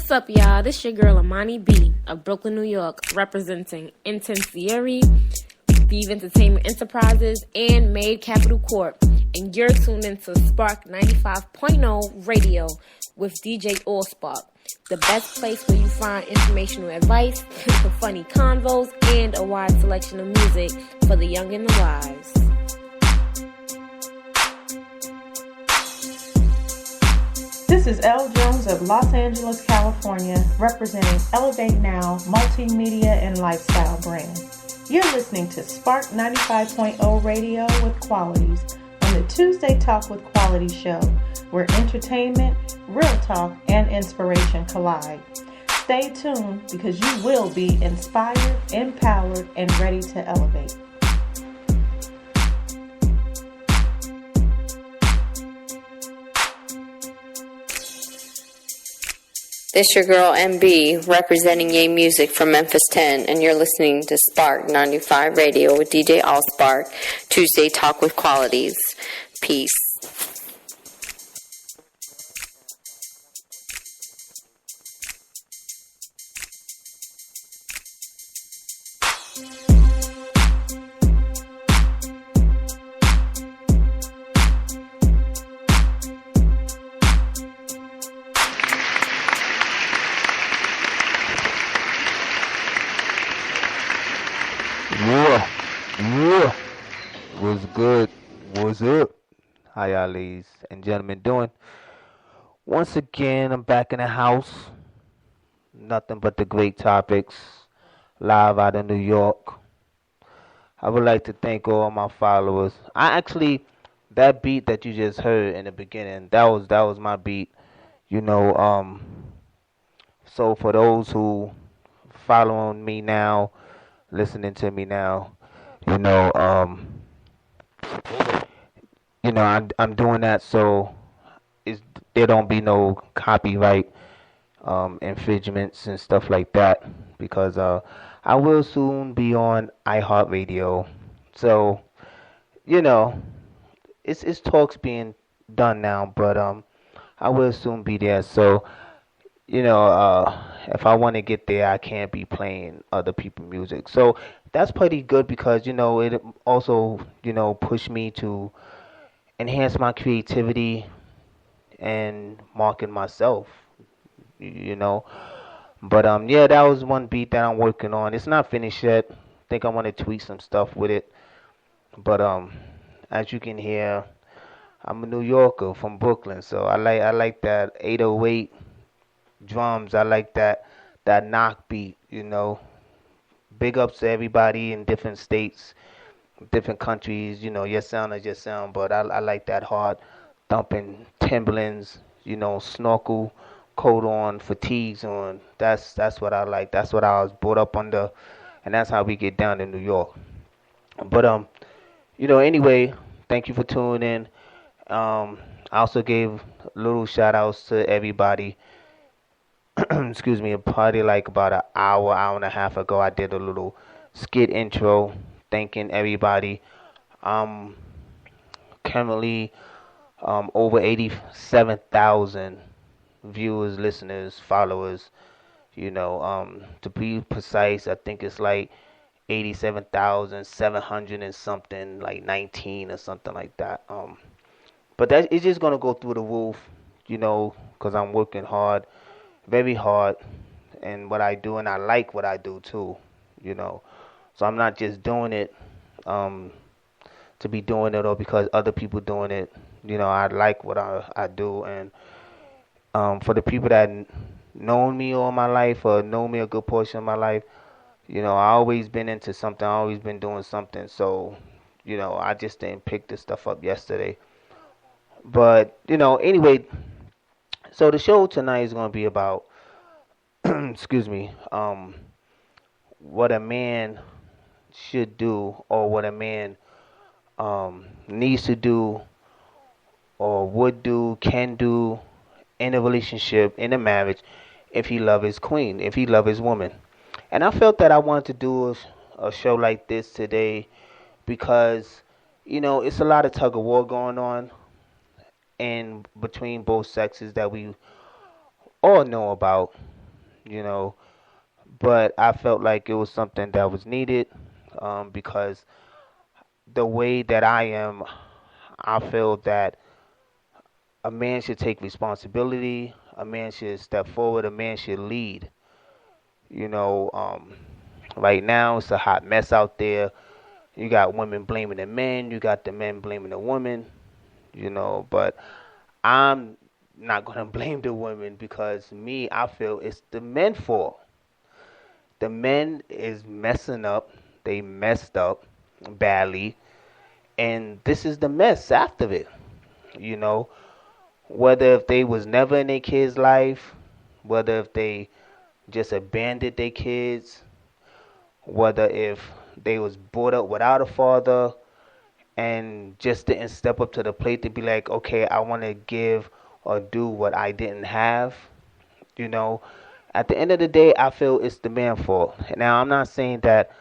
What's up, y'all? This your girl, Amani B of Brooklyn, New York, representing Intense Theory, Vive Entertainment Enterprises, and Made Capital Corp. And you're tuned into Spark 95.0 Radio with DJ Allspark, the best place where you find informational advice, some funny convos, and a wide selection of music for the young and the wise. This is Elle Jones of Los Angeles, California, representing Elevate Now Multimedia and Lifestyle brand. You're listening to Spark 95.0 Radio with Qualities on the Tuesday Talk with Quality show, where entertainment, real talk, and inspiration collide. Stay tuned because you will be inspired, empowered, and ready to elevate. This your girl MB representing Yay Music from Memphis 10, and you're listening to Spark 95 Radio with DJ Allspark, Tuesday Talk with Qualities. Peace. Yeah. What's good? What's up? How y'all ladies and gentlemen doing? Once again, I'm back in the house. Nothing but the great topics. Live out of New York. I would like to thank all my followers. That beat that you just heard in the beginning, that was my beat. So for those who following me now, listening to me now, I'm doing that so there don't be no copyright infringements and stuff like that, because I will soon be on iHeartRadio. So it's talks being done now, but I will soon be there. So if I want to get there, I can't be playing other people's music. So that's pretty good, because it also pushed me to enhance my creativity and market myself. But that was one beat that I'm working on. It's not finished yet. I think I want to tweak some stuff with it. But as you can hear, I'm a New Yorker from Brooklyn, so I like that 808 drums. I like that knock beat. Big ups to everybody in different states, different countries. Your sound is your sound, but I like that hard thumping Timberlands, snorkel coat on, fatigues on. That's what I like. That's what I was brought up under, and that's how we get down in New York. But anyway, thank you for tuning in. I also gave little shout outs to everybody. Excuse me, probably like about an hour and a half ago, I did a little skit intro thanking everybody. Currently over 87,000 viewers, listeners, followers. To be precise, I think it's like 87,700 and something, like 19 or something like that. But that it's just gonna go through the roof, because I'm working hard, very hard, and what I do, and I like what I do too, So I'm not just doing it to be doing it, or because other people doing it. I like what I do, and for the people that known me all my life, or know me a good portion of my life, I always been into something. I always been doing something. So, I just didn't pick this stuff up yesterday. But anyway. So the show tonight is going to be about, what a man should do, or what a man needs to do, or would do, can do in a relationship, in a marriage, if he love his queen, if he love his woman. And I felt that I wanted to do a show like this today because, it's a lot of tug of war going on in between both sexes that we all know about. you know, but I felt like it was something that was needed because the way that I am, I feel that a man should take responsibility, a man should step forward, a man should lead. You know, right now it's a hot mess out there. You got women blaming the men, you got the men blaming the women, but I'm not going to blame the women because I feel it's the men's fault. The men is messing up. They messed up badly. And this is the mess after it. You know, whether if they was never in their kids' life, whether if they just abandoned their kids, whether if they was brought up without a father and just didn't step up to the plate to be like, okay, I want to give or do what I didn't have, you know. At the end of the day, I feel it's the man's fault. Now, I'm not saying that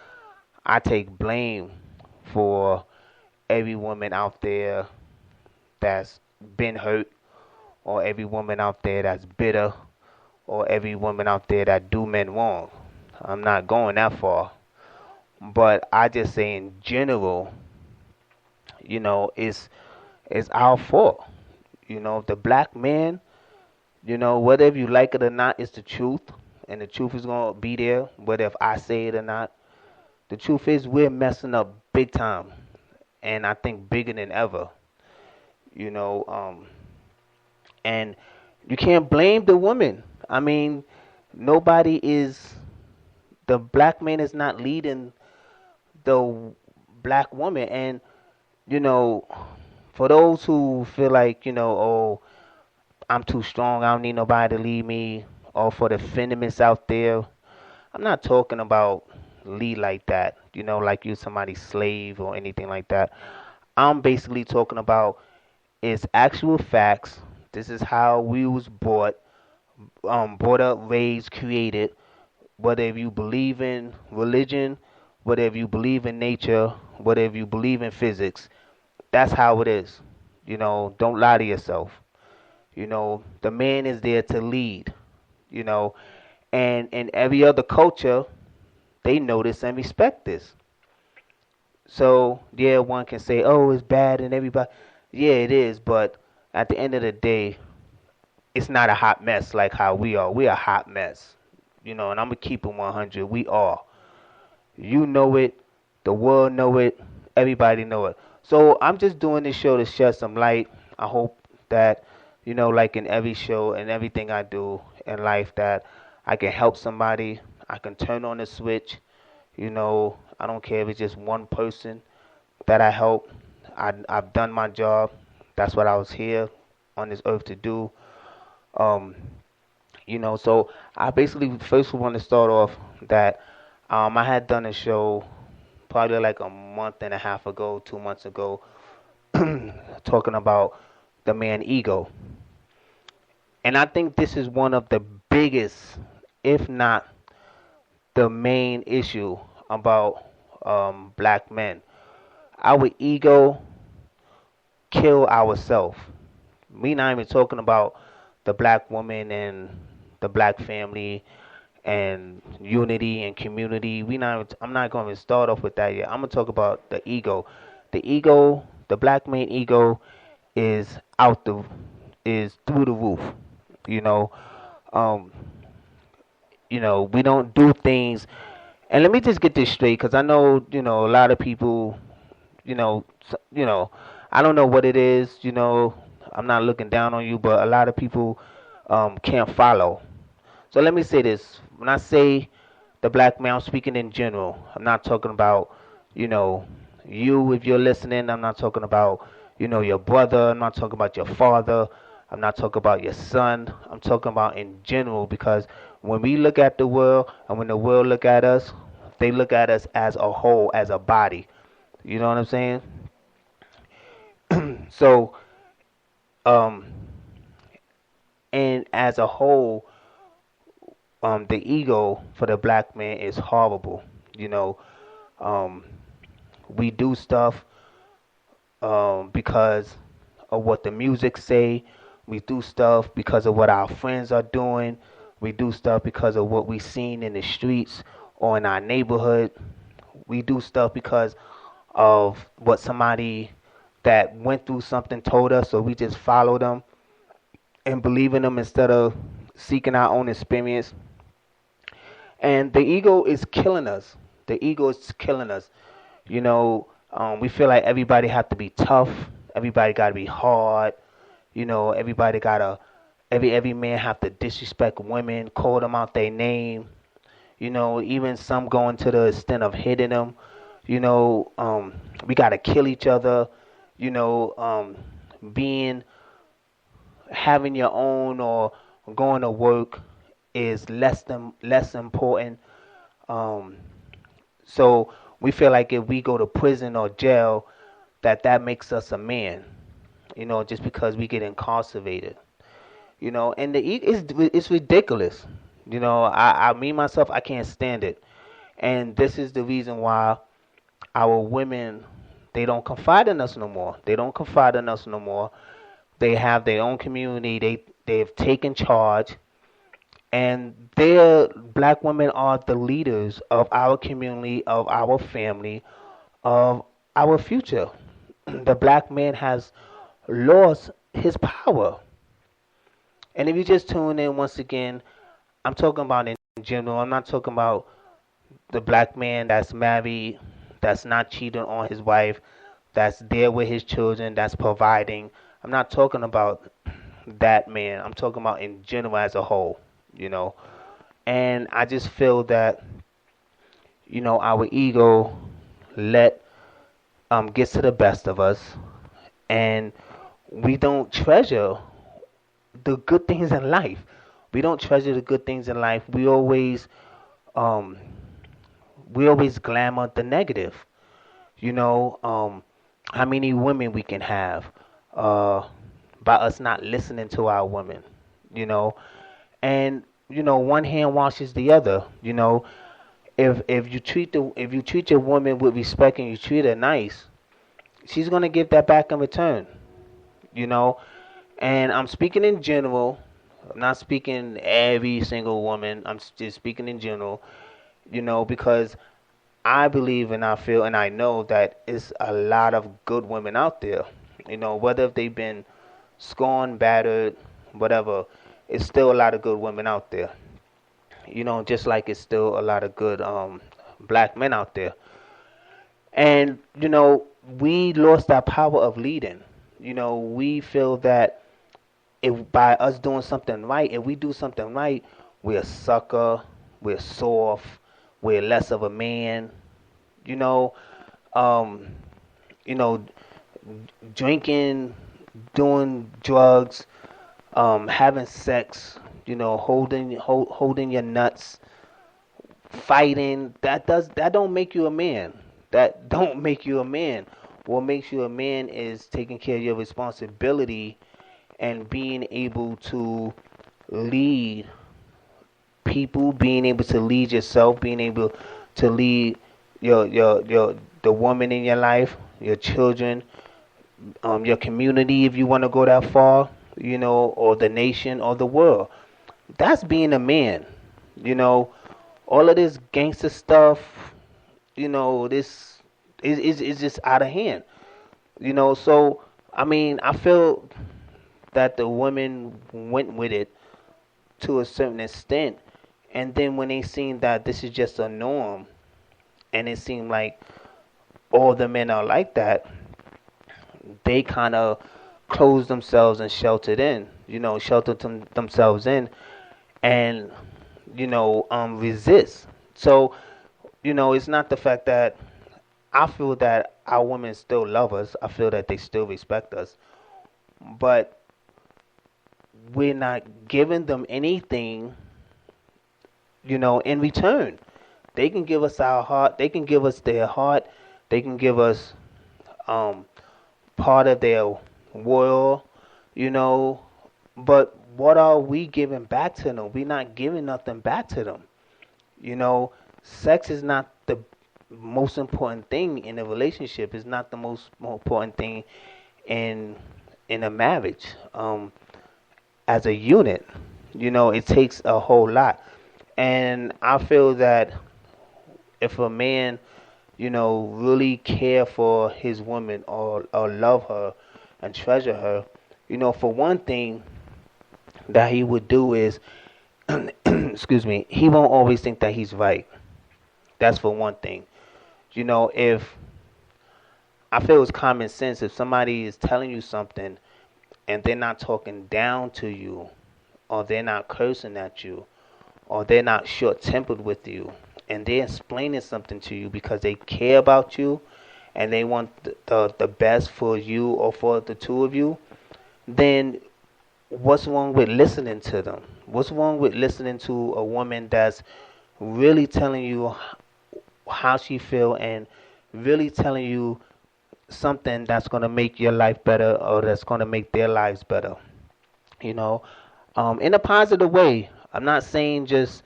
I take blame for every woman out there that's been hurt or every woman out there that's bitter or every woman out there that do men wrong. I'm not going that far. But I just say in general, it's our fault. The black man, whether if you like it or not, it's the truth. And the truth is going to be there, whether if I say it or not. The truth is we're messing up big time. And I think bigger than ever. And you can't blame the woman. I mean, the black man is not leading the black woman. And, for those who feel like, oh, I'm too strong, I don't need nobody to lead me, or for the feminists out there, I'm not talking about lead like that, like you somebody's slave or anything like that. I'm basically talking about it's actual facts. This is how we was brought up, raised, created. Whether if you believe in religion, whether if you believe in nature, whether if you believe in physics, that's how it is. Don't lie to yourself. The man is there to lead. And in every other culture, they notice and respect this. So, yeah, one can say, oh, it's bad and everybody. Yeah, it is, but at the end of the day, it's not a hot mess like how we are. We're a hot mess. And I'm going to keep it 100. We are. You know it. The world know it. Everybody know it. So I'm just doing this show to shed some light. I hope that, like in every show and everything I do in life, that I can help somebody. I can turn on the switch. I don't care if it's just one person that I help. I've done my job. That's what I was here on this earth to do. So I basically first want to start off that I had done a show probably like a month and a half ago, 2 months ago, talking about the man ego. And I think this is one of the biggest, if not the main issue about black men. Our ego kill ourselves. We not even talking about the black woman and the black family and unity and community. I'm not going to start off with that yet. I'm going to talk about the ego. The black man ego is through the roof. We don't do things. And let me just get this straight, because I know, a lot of people, I don't know what it is, I'm not looking down on you, but a lot of people can't follow. So let me say this. When I say the black man, I'm speaking in general. I'm not talking about, you if you're listening. I'm not talking about, your brother. I'm not talking about your father. I'm not talking about your son. I'm talking about in general, because when we look at the world and when the world look at us, they look at us as a whole, as a body. You know what I'm saying? So, and as a whole, the ego for the black man is horrible. We do stuff because of what the music say. We do stuff because of what our friends are doing. We do stuff because of what we seen in the streets or in our neighborhood. We do stuff because of what somebody that went through something told us, so we just follow them and believe in them instead of seeking our own experience. And the ego is killing us. The ego is killing us. We feel like everybody have to be tough. Everybody got to be hard. Everybody gotta every man have to disrespect women, call them out their name. Even some going to the extent of hitting them. We gotta kill each other. Being having your own or going to work is less important. Um, so we feel like if we go to prison or jail, that makes us a man. Just because we get incarcerated. And it's ridiculous. I me myself, I can't stand it, and this is the reason why our women, they don't confide in us no more. They don't confide in us no more. They have their own community. They've taken charge, and black women are the leaders of our community, of our family, of our future. The black man has lost his power. And if you just tune in once again, I'm talking about in general. I'm not talking about the black man that's married, that's not cheating on his wife, that's there with his children, that's providing. I'm not talking about that man. I'm talking about in general as a whole, you know. And I just feel that, our ego let gets to the best of us, and we don't treasure the good things in life. We don't treasure the good things in life. Um, we always glamour the negative. How many women we can have by us not listening to our women, and one hand washes the other. If you treat your woman with respect and you treat her nice, she's gonna give that back in return. You know, and I'm speaking in general. I'm not speaking every single woman. I'm just speaking in general. Because I believe and I feel and I know that it's a lot of good women out there. Whether if they've been scorned, battered, whatever, it's still a lot of good women out there. Just like it's still a lot of good black men out there. And we lost our power of leading. We feel that if by us doing something right, if we do something right, we're a sucker, we're soft, we're less of a man. You know, um, you know, drinking, doing drugs, having sex, holding your nuts, fighting. That don't make you a man. That don't make you a man. What makes you a man is taking care of your responsibility and being able to lead people, being able to lead yourself, being able to lead your the woman in your life, your children, your community if you want to go that far, or the nation or the world. That's being a man. All of this gangster stuff, this is just out of hand. So I mean, I feel that the women went with it to a certain extent, and then when they seen that this is just a norm, and it seemed like all the men are like that, they kind of closed themselves and sheltered in, sheltered themselves in, and resist. So it's not the fact that I feel that our women still love us. I feel that they still respect us, but we're not giving them anything, in return. They can give us our heart. They can give us their heart. They can give us part of their world, But what are we giving back to them? We're not giving nothing back to them. Sex is not the most important thing in a relationship. It's not the most important thing in a marriage. As a unit, It takes a whole lot. And I feel that if a man, really care for his woman, or love her and treasure her, for one thing that he would do is, excuse me, he won't always think that he's right. That's for one thing. If I feel it's common sense, if somebody is telling you something and they're not talking down to you, or they're not cursing at you, or they're not short tempered with you, and they're explaining something to you because they care about you and they want the best for you or for the two of you, then what's wrong with listening to them? What's wrong with listening to a woman that's really telling you how she feel, and really telling you something that's going to make your life better, or that's going to make their lives better, in a positive way. I'm not saying just,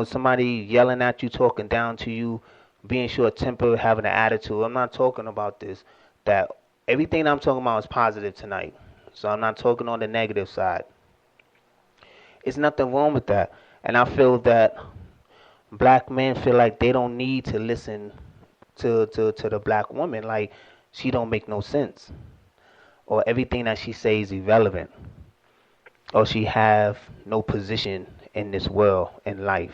somebody yelling at you, talking down to you, being short tempered, having an attitude. I'm not talking about this. That everything I'm talking about is positive tonight. So I'm not talking on the negative side. It's nothing wrong with that. And I feel that black men feel like they don't need to listen to the black woman. Like, she don't make no sense, or everything that she says is irrelevant, or she have no position in this world, in life,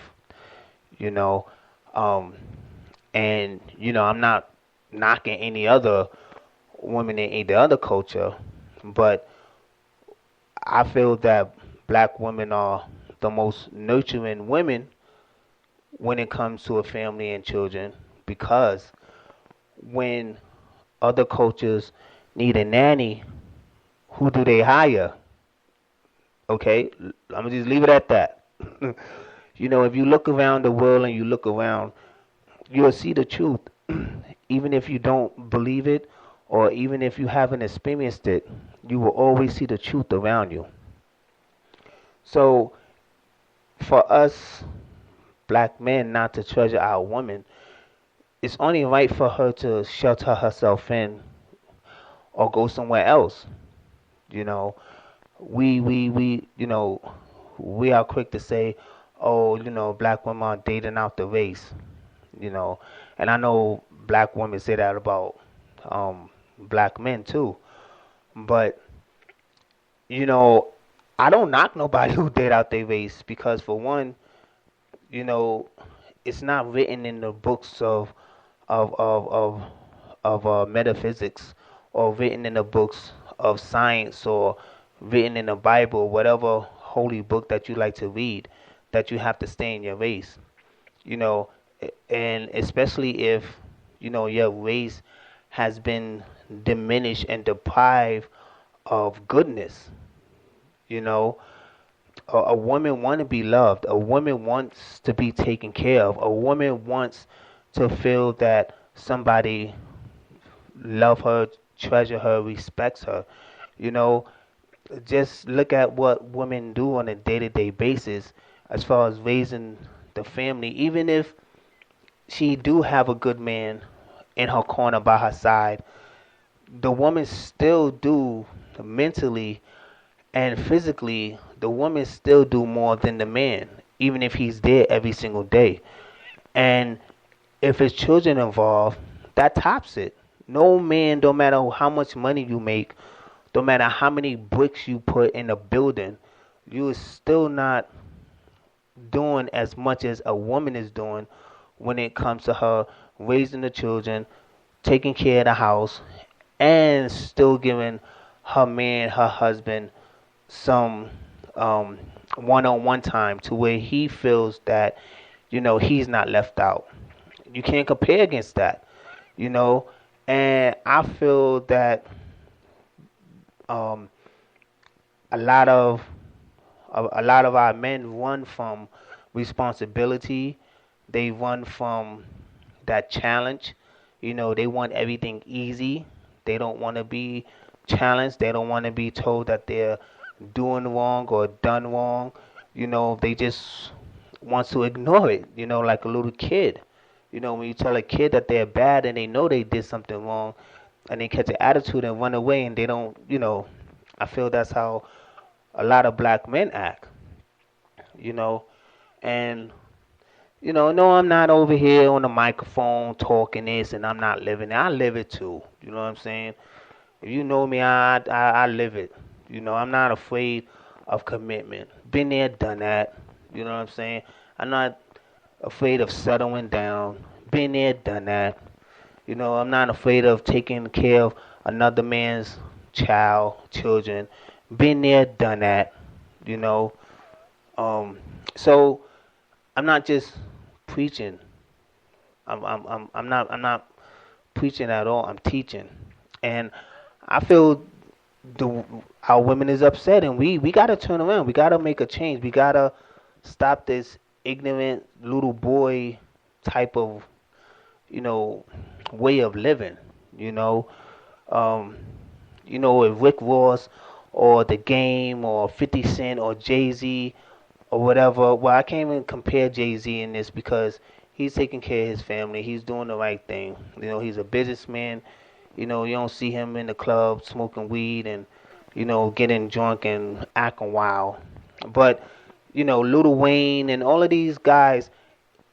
you know. And I'm not knocking any other woman in any other culture, but I feel that black women are the most nurturing women when it comes to a family and children, because when other cultures need a nanny, who do they hire? Okay, I'm gonna just leave it at that. If you look around the world and you look around, you'll see the truth. Even if you don't believe it, or even if you haven't experienced it, you will always see the truth around you. So, for us black men not to treasure our woman, it's only right for her to shelter herself in or go somewhere else. You know, we are quick to say, oh, black women are dating out the race. And I know black women say that about black men too. But I don't knock nobody who date out their race, because for one, it's not written in the books of metaphysics, or written in the books of science, or written in the Bible, whatever holy book that you like to read, that you have to stay in your race. And especially if your race has been diminished and deprived of goodness. A woman wants to be loved. A woman wants to be taken care of. A woman wants to feel that somebody love her, treasure her, respects her. Just look at what women do on a day-to-day basis as far as raising the family. Even if she do have a good man in her corner by her side, the woman still do mentally and physically, the woman still do more than the man, even if he's there every single day. And if it's children involved, that tops it. No man, no matter how much money you make, no matter how many bricks you put in a building, you are still not doing as much as a woman is doing when it comes to her raising the children, taking care of the house, and still giving her man, her husband, some one-on-one time to where he feels that, he's not left out. You can't compare against that, And I feel that a lot of our men run from responsibility. They run from that challenge. They want everything easy. They don't want to be challenged. They don't want to be told that they're doing wrong or done wrong. They just want to ignore it, like a little kid. When you tell a kid that they're bad and they know they did something wrong, and they catch an attitude and run away, and they don't, I feel that's how a lot of black men act. you know, and no, I'm not over here on the microphone talking this, and I'm not living it. I live it too. You know what I'm saying? If you know me, I live it. I'm not afraid of commitment. Been there, done that. You know what I'm saying? I'm not afraid of settling down. Been there, done that. I'm not afraid of taking care of another man's children. Been there, done that. You know. So I'm not just preaching. I'm not preaching at all. I'm teaching, and I feel our women is upset, and we gotta turn around. We gotta make a change. We gotta stop this ignorant little boy type of way of living. You know, um, if Rick Ross or The Game or 50 Cent or Jay-Z or whatever. Well, I can't even compare Jay-Z in this because he's taking care of his family. He's doing the right thing. He's a businessman. You don't see him in the club smoking weed and, getting drunk and acting wild. But, Lil Wayne and all of these guys,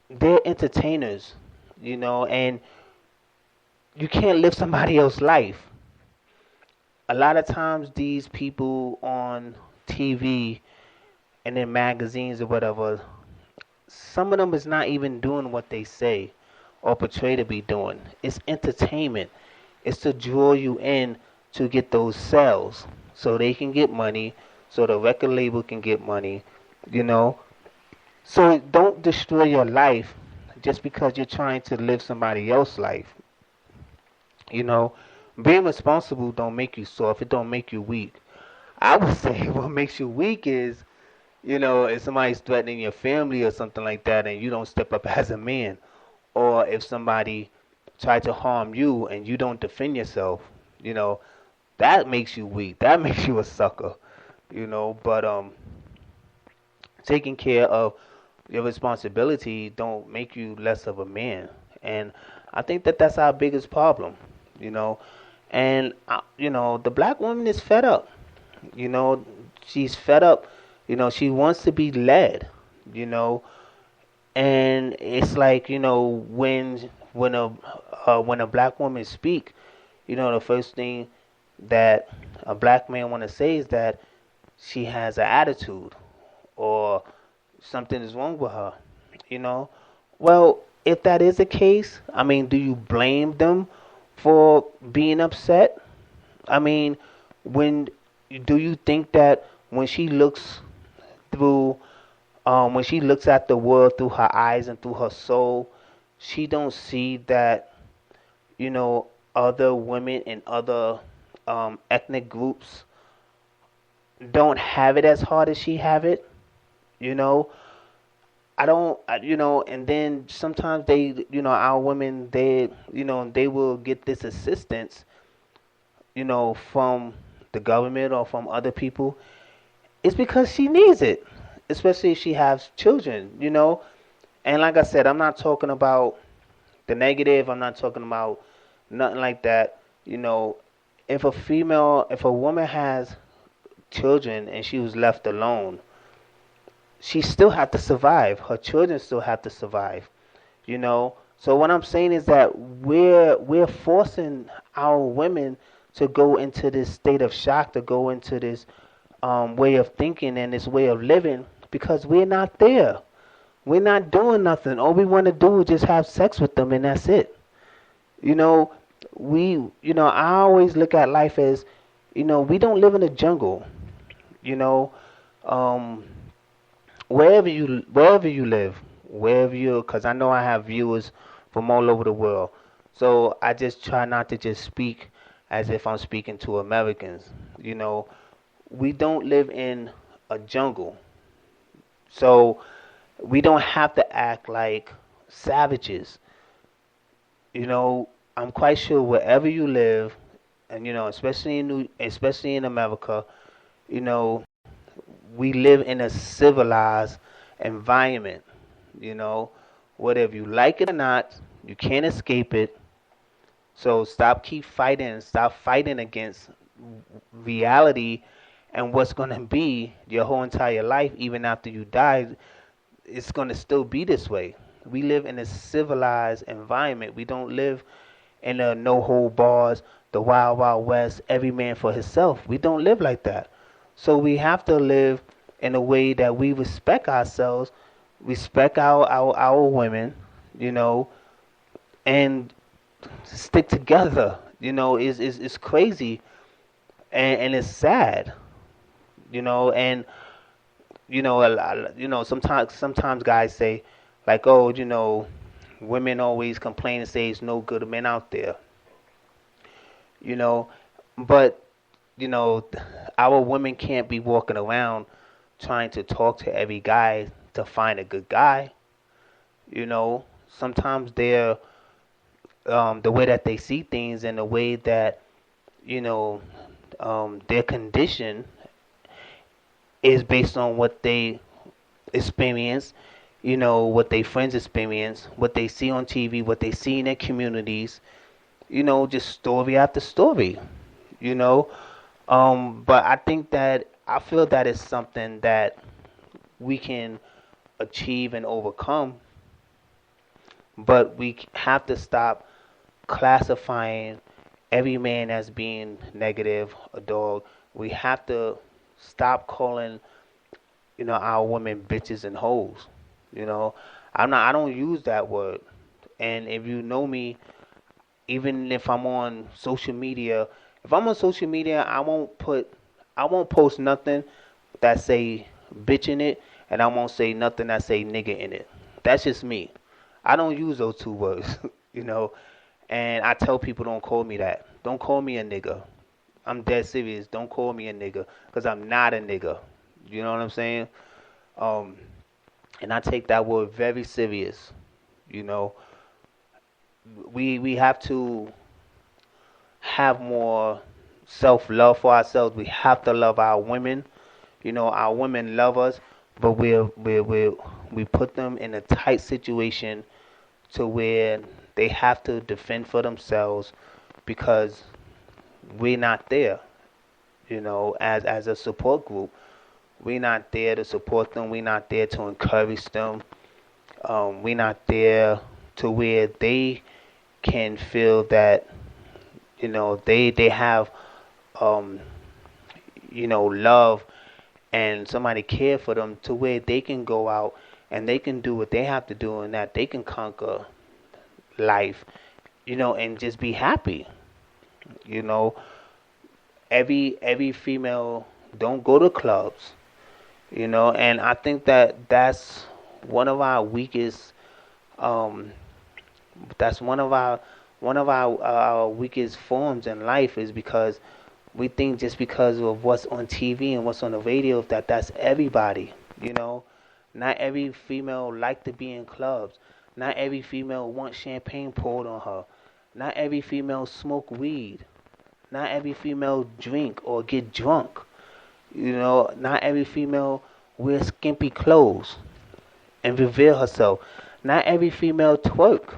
they're entertainers, and you can't live somebody else's life. A lot of times these people on TV and in magazines or whatever, some of them is not even doing what they say or portray to be doing. It's entertainment. It's to draw you in to get those sales so they can get money, so the record label can get money, So don't destroy your life just because you're trying to live somebody else's life. Being responsible don't make you soft. It don't make you weak. I would say what makes you weak is if somebody's threatening your family or something like that and you don't step up as a man, or if somebody tried to harm you and you don't defend yourself, that makes you weak. That makes you a sucker, but taking care of your responsibility don't make you less of a man. And I think that that's our biggest problem, and the black woman is fed up. She's fed up. She wants to be led, and it's like, when a black woman speak, the first thing that a black man want to say is that she has an attitude or something is wrong with her, Well, if that is the case, I mean, do you blame them for being upset? I mean, do you think that when she looks through, when she looks at the world through her eyes and through her soul, she don't see that, other women and other ethnic groups don't have it as hard as she have it, I don't, and then sometimes they, our women, they will get this assistance, from the government or from other people. It's because she needs it, especially if she has children, And like I said, I'm not talking about the negative. I'm not talking about nothing like that. If a woman has children and she was left alone, she still have to survive. Her children still have to survive, So what I'm saying is that we're forcing our women to go into this state of shock, to go into this way of thinking and this way of living because we're not there. We're not doing nothing. All we want to do is just have sex with them and that's it. I always look at life as, we don't live in a jungle. Wherever you live, because I know I have viewers from all over the world. So I just try not to just speak as if I'm speaking to Americans. We don't live in a jungle. So we don't have to act like savages. I'm quite sure wherever you live, and especially in America, we live in a civilized environment. Whether you like it or not, you can't escape it. So stop fighting against reality and what's going to be your whole entire life, even after you die, it's going to still be this way. We live in a civilized environment. We don't live in a no hold bars, the wild wild west, every man for himself. We don't live like that. So we have to live in a way that we respect ourselves, respect our women, you know, and stick together. You know, it's crazy, and it's sad, you know. And sometimes guys say like, oh, women always complain and say there's no good men out there, you know. But our women can't be walking around trying to talk to every guy to find a good guy. Sometimes they're the way that they see things and the way that their condition is based on what they experience, what their friends experience, what they see on TV, what they see in their communities, just story after story, But I feel that it's something that we can achieve and overcome, but we have to stop classifying every man as being negative, a dog. We have to stop calling, our women bitches and hoes. I don't use that word. And if you know me, even if I'm on social media, I won't post nothing that say bitch in it, and I won't say nothing that say nigga in it. That's just me. I don't use those two words, And I tell people, don't call me that. Don't call me a nigga. I'm dead serious. Don't call me a nigga, because I'm not a nigga. You know what I'm saying? And I take that word very serious. We have to have more self-love for ourselves. We have to love our women. Our women love us, but we put them in a tight situation to where they have to defend for themselves because we're not there. As a support group, we're not there to support them. We're not there to encourage them. We're not there to where they can feel that they have love and somebody care for them, to where they can go out and they can do what they have to do, and that they can conquer life, and just be happy. Every female don't go to clubs, and I think that that's one of our weakest our weakest forms in life, is because we think just because of what's on TV and what's on the radio that's everybody. Not every female like to be in clubs. Not every female wants champagne poured on her. Not every female smoke weed. Not every female drink or get drunk. Not every female wears skimpy clothes and reveal herself. Not every female twerk.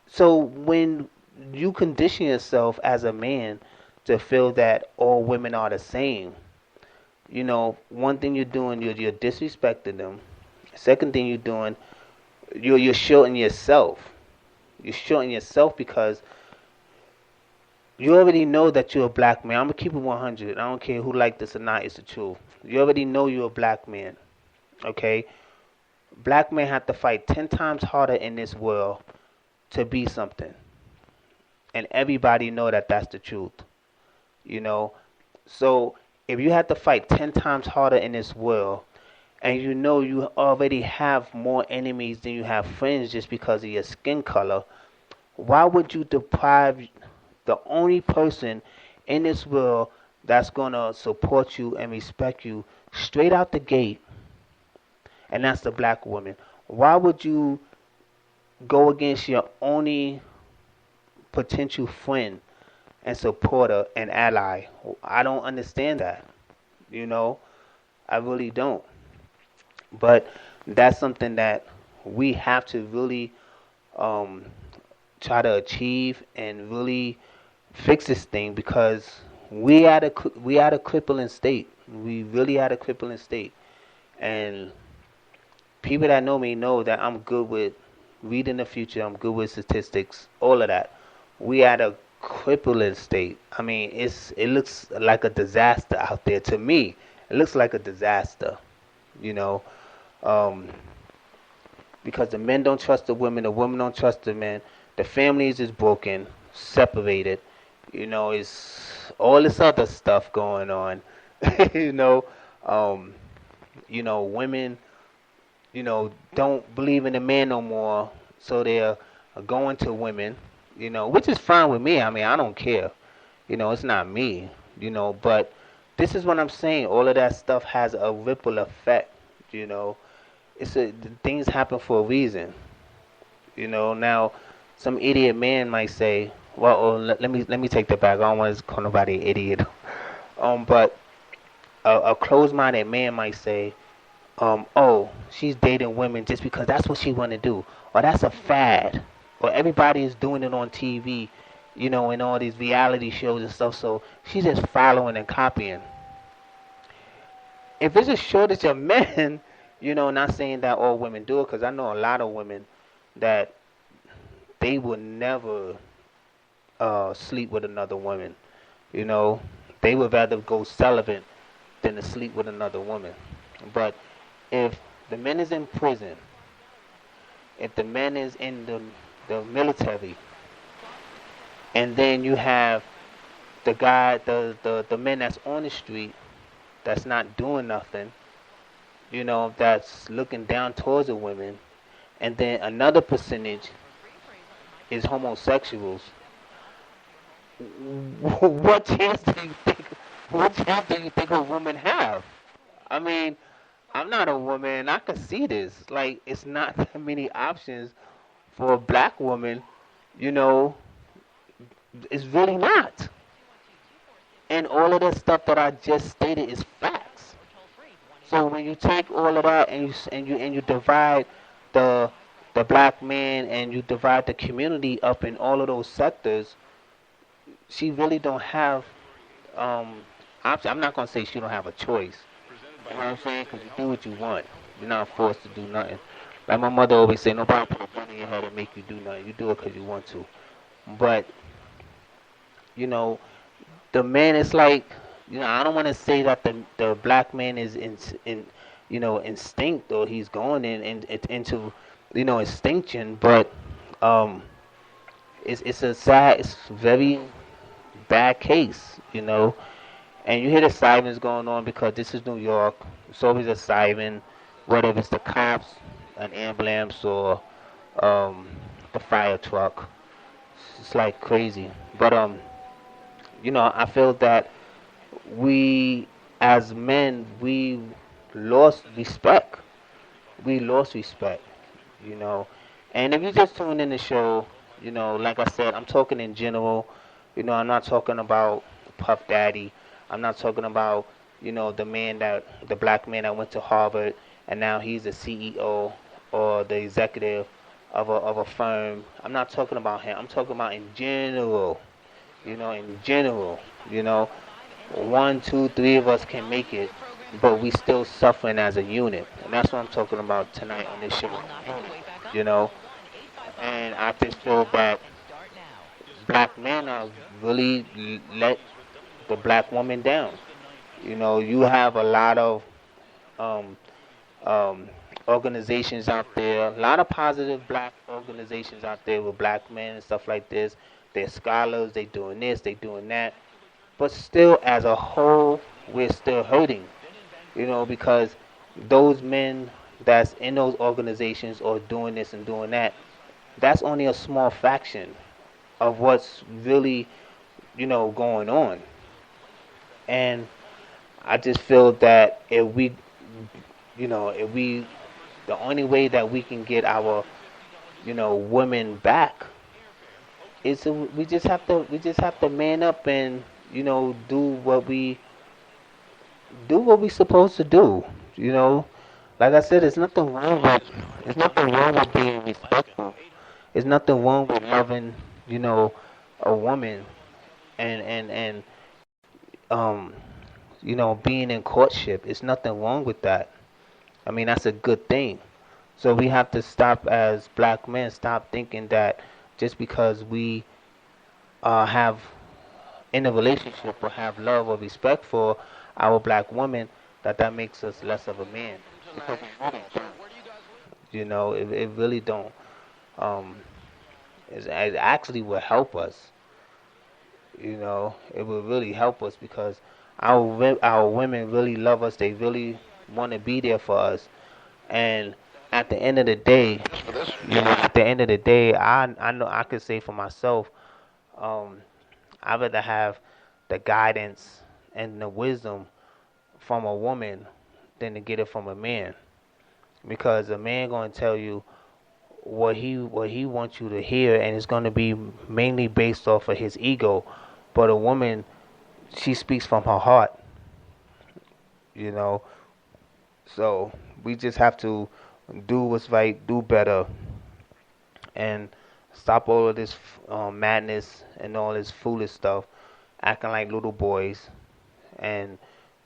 So when you condition yourself as a man to feel that all women are the same, one thing you're doing, you're disrespecting them. Second thing you're doing, you're shorting yourself. You're shorting yourself because you already know that you're a black man. I'm going to keep it 100. I don't care who like this or not. It's the truth. You already know you're a black man. Okay? Black men have to fight 10 times harder in this world to be something. And everybody know that that's the truth. So if you have to fight 10 times harder in this world, and you already have more enemies than you have friends just because of your skin color, why would you deprive the only person in this world that's going to support you and respect you straight out the gate, and that's the black woman? Why would you go against your only potential friend and supporter and ally? I don't understand that. I really don't. But that's something that we have to really try to achieve and really fix this thing, because we at a crippling state. We really at a crippling state, and people that know me know that I'm good with reading the future. I'm good with statistics, all of that. We at a crippling state. I mean, it looks like a disaster out there to me. It looks like a disaster, you know, um, because the men don't trust the women don't trust the men. The families is broken, separated. You know, it's all this other stuff going on. you know, um, women don't believe in the man no more, so they're going to women, which is fine with me. I mean, I don't care. It's not me, but this is what I'm saying. All of that stuff has a ripple effect, things happen for a reason. Now some idiot man might say, well, let me take that back. I don't want to call nobody an idiot. But a closed-minded man might say, oh, she's dating women just because that's what she want to do, or that's a fad, or everybody is doing it on TV, in all these reality shows and stuff. So she's just following and copying. If there's a shortage of men, not saying that all women do it, because I know a lot of women that they would never sleep with another woman. They would rather go celibate than to sleep with another woman. But if the man is in prison, if the man is in the military, and then you have the guy, the man that's on the street, that's not doing nothing, that's looking down towards the women, and then another percentage is homosexuals, what chance do you think? What chance do you think a woman have? I mean, I'm not a woman. I can see this. Like, it's not that many options for a black woman. It's really not. And all of that stuff that I just stated is facts. So when you take all of that and you divide the black man and you divide the community up in all of those sectors, she really don't have option. I'm not gonna say she don't have a choice. You know what I'm saying? Because you do what you want. You're not forced to do nothing. Like my mother always say, nobody put a gun in your head and make you do nothing. You do it because you want to. But the man is like, I don't want to say that the black man is instinct, or he's going into extinction, but it's very bad case, and you hear the sirens going on because this is New York. It's always a siren, whether it's the cops, an ambulance, or the fire truck. It's like crazy, but I feel that we as men, we lost respect. And if you just tune in the show, like I said, I'm talking in general. I'm not talking about Puff Daddy. I'm not talking about, the black man that went to Harvard and now he's a CEO or the executive of a firm. I'm not talking about him. I'm talking about in general. In general, 1, 2, 3 of us can make it, but we still suffering as a unit. And that's what I'm talking about tonight on this show. And I just feel that black men are really let the black woman down. You have a lot of organizations out there, a lot of positive black organizations out there with black men and stuff like this. They're scholars, they doing this, they doing that. But still, as a whole, we're still hurting, because those men that's in those organizations or doing this and doing that, that's only a small fraction of what's really, going on. And I just feel that if we, the only way that we can get our, women back is we just have to man up and, do what we supposed to do. Like I said, there's nothing wrong with being respectful. There's nothing wrong with loving, a woman and um, being in courtship. It's nothing wrong with that. I mean, that's a good thing. So we have to stop as black men, stop thinking that just because we have in a relationship or have love or respect for our black woman, that makes us less of a man. It really don't. Um, it actually will help us. It will really help us because our women really love us. They really want to be there for us. And at the end of the day, I know I could say for myself, um, I'd rather have the guidance and the wisdom from a woman than to get it from a man, because a man gonna tell you what he wants you to hear, and it's gonna be mainly based off of his ego. But a woman, she speaks from her heart, you know. So we just have to do what's right, do better, and stop all of this madness and all this foolish stuff, acting like little boys, and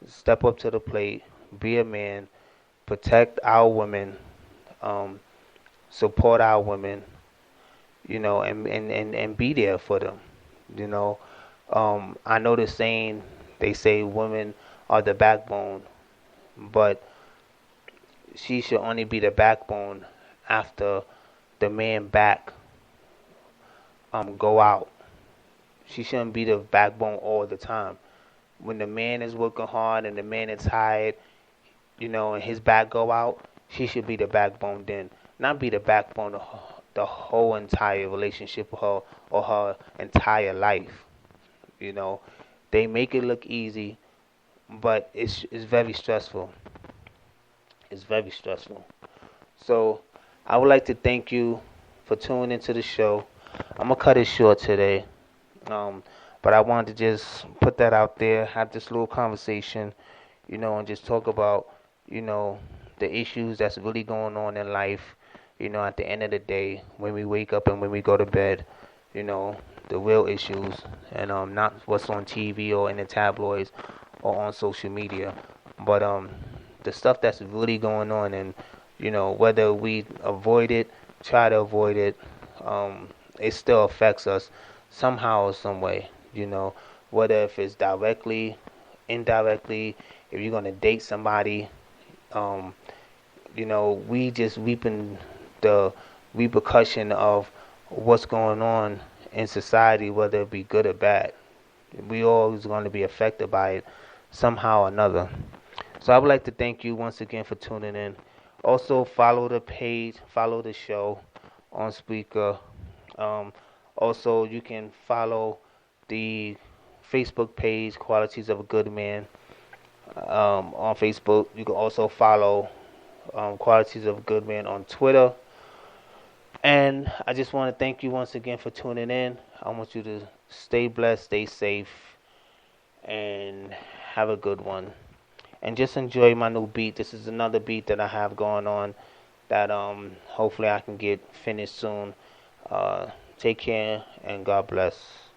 step up to the plate, be a man, protect our women, um, support our women, and be there for them, you know. I know the saying, they say women are the backbone, but she should only be the backbone after the man back go out. She shouldn't be the backbone all the time. When the man is working hard and the man is tired, and his back go out, she should be the backbone then, not be the backbone of the whole entire relationship or her entire life. They make it look easy, but it's very stressful. It's very stressful. So I would like to thank you for tuning into the show. I'm gonna cut it short today, but I wanted to just put that out there, have this little conversation, and just talk about, the issues that's really going on in life. At the end of the day, when we wake up and when we go to bed, the real issues, and not what's on TV or in the tabloids or on social media, but the stuff that's really going on, and whether we avoid it, try to avoid it, it still affects us somehow or some way. Whether if it's directly, indirectly, if you're gonna date somebody, we just reaping the repercussion of what's going on in society, whether it be good or bad. We always going to be affected by it somehow or another. So I would like to thank you once again for tuning in. Also, follow the page, follow the show on Spreaker. Also, you can follow the Facebook page, Qualities of a Good Man, on Facebook. You can also follow Qualities of a Good Man on Twitter. And I just want to thank you once again for tuning in. I want you to stay blessed, stay safe, and have a good one. And just enjoy my new beat. This is another beat that I have going on that hopefully I can get finished soon. Take care and God bless.